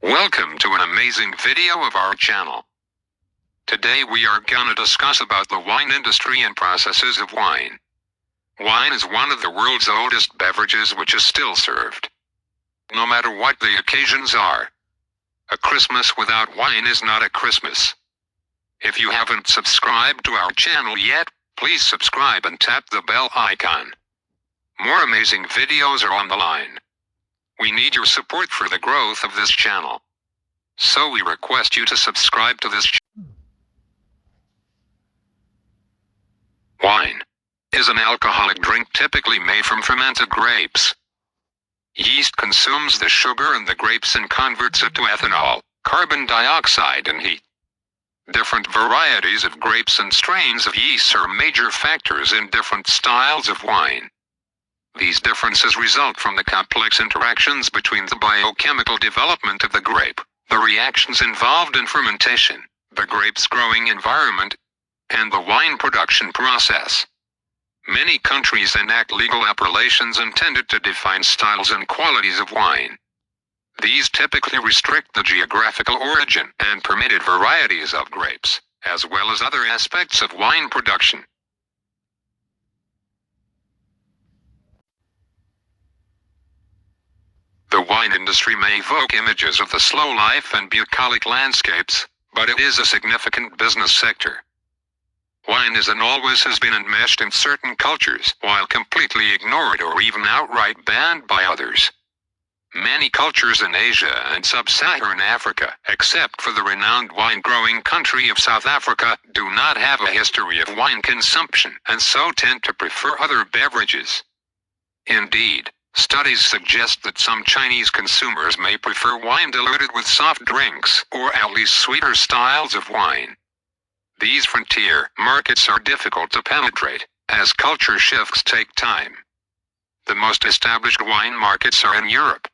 Welcome to an amazing video of our channel. Today we are gonna discuss about the wine industry and processes of wine. Wine is one of the world's oldest beverages which is still served. No matter what the occasions are. A Christmas without wine is not a Christmas. If you haven't subscribed to our channel yet, please subscribe and tap the bell icon. More amazing videos are on the line. We need your support for the growth of this channel. So we request you to subscribe to this channel. Wine is an alcoholic drink typically made from fermented grapes. Yeast consumes the sugar and the grapes and converts it to ethanol, carbon dioxide and heat. Different varieties of grapes and strains of yeast are major factors in different styles of wine. These differences result from the complex interactions between the biochemical development of the grape, the reactions involved in fermentation, the grape's growing environment, and the wine production process. Many countries enact legal appellations intended to define styles and qualities of wine. These typically restrict the geographical origin and permitted varieties of grapes, as well as other aspects of wine production. The wine industry may evoke images of the slow life and bucolic landscapes, but it is a significant business sector. Wine is and always has been enmeshed in certain cultures, while completely ignored or even outright banned by others. Many cultures in Asia and sub-Saharan Africa, except for the renowned wine-growing country of South Africa, do not have a history of wine consumption and so tend to prefer other beverages. Indeed, studies suggest that some Chinese consumers may prefer wine diluted with soft drinks, or at least sweeter styles of wine. These frontier markets are difficult to penetrate, as culture shifts take time. The most established wine markets are in Europe.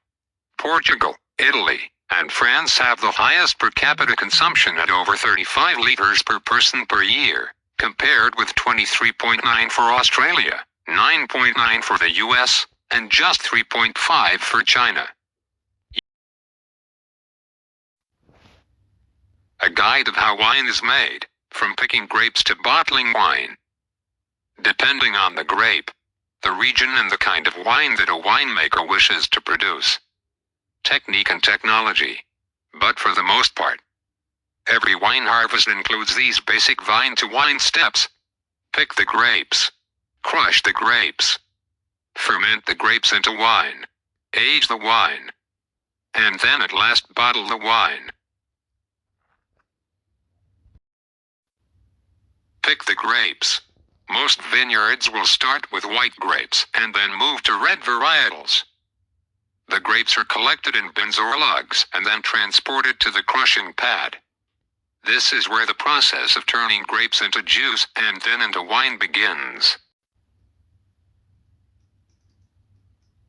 Portugal, Italy, and France have the highest per capita consumption at over 35 liters per person per year, compared with 23.9 for Australia, 9.9 for the US, and just 3.5 for China. A guide of how wine is made, from picking grapes to bottling wine. Depending on the grape, the region and the kind of wine that a winemaker wishes to produce. Technique and technology. But for the most part, every wine harvest includes these basic vine-to-wine steps. Pick the grapes. Crush the grapes. Ferment the grapes into wine. Age the wine. And then at last bottle the wine. Pick the grapes. Most vineyards will start with white grapes and then move to red varietals. The grapes are collected in bins or lugs and then transported to the crushing pad. This is where the process of turning grapes into juice and then into wine begins.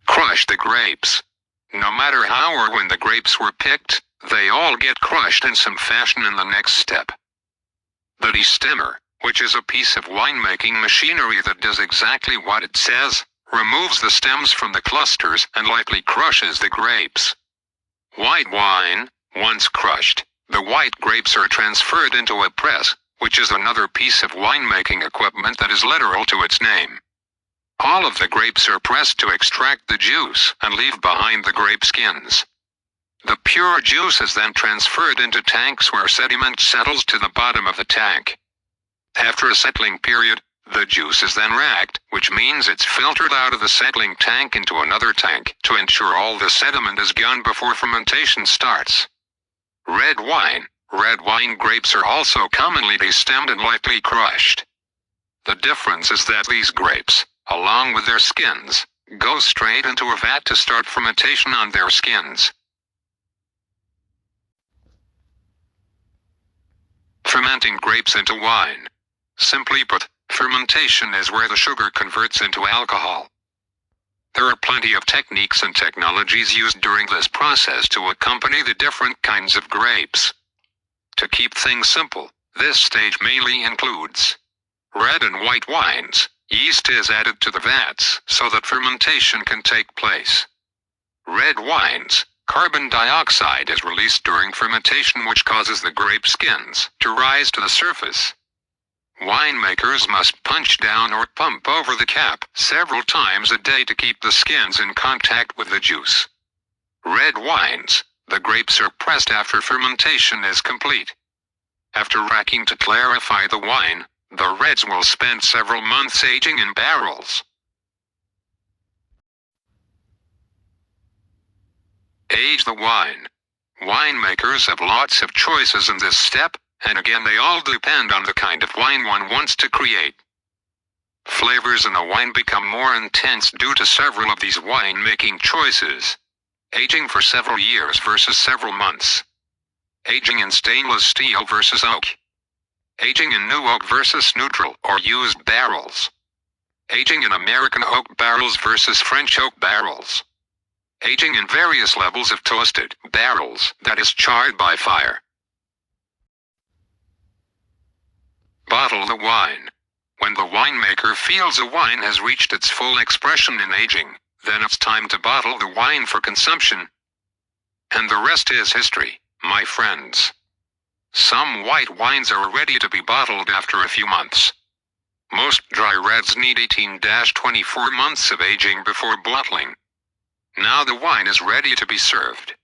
Crush the grapes. No matter how or when the grapes were picked, they all get crushed in some fashion in the next step. The destemmer, which is a piece of winemaking machinery that does exactly what it says, removes the stems from the clusters and lightly crushes the grapes. White wine, once crushed, the white grapes are transferred into a press, which is another piece of winemaking equipment that is literal to its name. All of the grapes are pressed to extract the juice and leave behind the grape skins. The pure juice is then transferred into tanks where sediment settles to the bottom of the tank. After a settling period, the juice is then racked, which means it's filtered out of the settling tank into another tank to ensure all the sediment is gone before fermentation starts. Red wine grapes are also commonly destemmed and lightly crushed. The difference is that these grapes, along with their skins, go straight into a vat to start fermentation on their skins. Fermenting grapes into wine. Simply put, fermentation is where the sugar converts into alcohol. There are plenty of techniques and technologies used during this process to accompany the different kinds of grapes. To keep things simple, this stage mainly includes red and white wines. Yeast is added to the vats so that fermentation can take place. Red wines, Carbon dioxide is released during fermentation, which causes the grape skins to rise to the surface. Winemakers must punch down or pump over the cap several times a day to keep the skins in contact with the juice. Red wines, the grapes are pressed after fermentation is complete. After racking to clarify the wine, the reds will spend several months aging in barrels. Age the wine. Winemakers have lots of choices in this step, and again they all depend on the kind of wine one wants to create. Flavors in a wine become more intense due to several of these winemaking choices. Aging for several years versus several months. Aging in stainless steel versus oak. Aging in new oak versus neutral or used barrels. Aging in American oak barrels versus French oak barrels. Aging in various levels of toasted barrels, that is charred by fire. Bottle the wine. When the winemaker feels a wine has reached its full expression in aging, then it's time to bottle the wine for consumption. And the rest is history, my friends. Some white wines are ready to be bottled after a few months. Most dry reds need 18-24 months of aging before bottling. Now the wine is ready to be served.